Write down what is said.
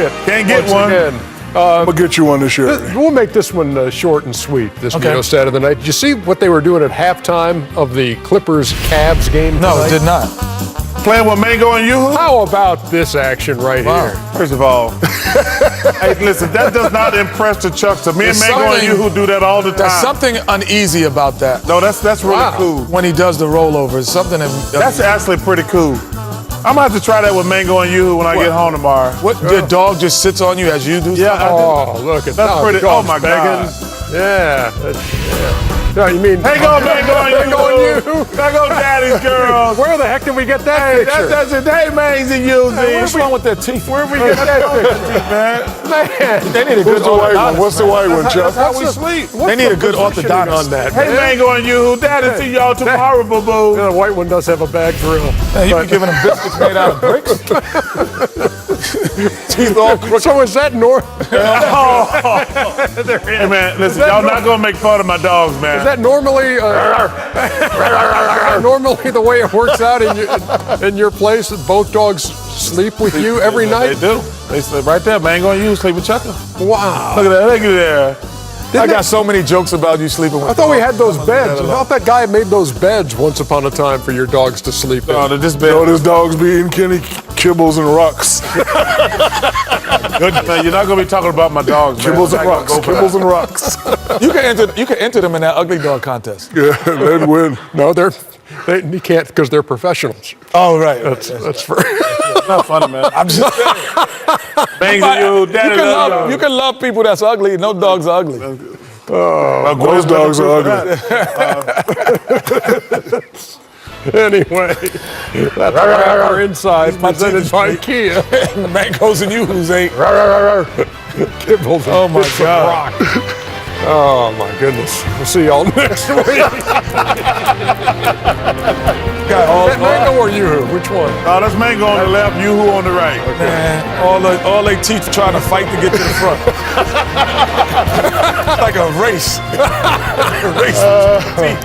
Can't get one. Again. I'm going to get you one this year. We'll make this one short and sweet, this Okay. stat of the night. Did you see what they were doing at halftime of the Clippers-Cavs game No, tonight? it did not. Playing with Mango and Yoo-Hoo? How about this action right here? First of all, hey, listen, that does not impress the Chuckster. Me and There's Mango and something- Yoo-Hoo do that all the time. There's something uneasy about that. No, that's really Wow. cool. When he does the rollovers, something that That's actually pretty cool. I'm gonna have to try that with Mango and Yoo-Hoo when I get home tomorrow. What, your dog just sits on you as you do Yeah, something? Oh, look at that. That's pretty. Oh my God. Yeah. No, you mean Hey, go Mango and Mango and Yoo-Hoo. Yoo-Oo. There go Daddy's girls. Where the heck did we get that Hey, picture? that's it. Hey, man, he's in Yoo-Hoo. What's wrong with their teeth? Where we get that picture, man? Man, They need a What's good the white one? orthodontist. What's the white one, Chuck? That's how we sleep. They need a good orthodontist. on that. Hey, Mango and Yoo-Hoo. Daddy, see y'all tomorrow, boo-boo. The white one does have a bag drill. Man, you be giving them biscuits made out of bricks? Teeth all crooked. So is that normal? Hey, man, listen, that y'all no- not gonna make fun of my dogs, man. Is that normally normally the way it works out in your place? That both dogs sleep with you every They night? do. They sleep right there. Mango and Yoo-Hoo sleep with Chucker. Wow. Look at that. Look at there. I got so many jokes about you sleeping with I thought we dogs. had those beds. I thought that guy made those beds once upon a time for your dogs to sleep in. Oh, this You know, bed. this dog's be eating Kenny Kibbles and Rocks. Good. Man, you're not gonna be talking about my dogs, man. Kibbles I'm and not Rocks. gonna go for Kibbles that. and Rocks. You can enter them in that ugly dog contest. Yeah, they'd win. No, you can't because they're professionals. Oh, right. That's for. It's not funny, man. I'm just saying. Mango and Yoo-Hoo, Daddy loves dogs. You can love people that's ugly. No dogs are ugly. Well, Those dogs are ugly. Anyway, that's our inside presented by Kia. Mangos and Yoo-Hoos ain't. Kibbles. Oh, my Bits of God. rock. Oh my goodness. We'll see y'all next week. Got all, Mango or Yoo-Hoo? Which one? Oh, that's Mango on the left, Yoo-Hoo on the right. man, all they teeth trying to fight to get to the front. Like a race. A race with teeth.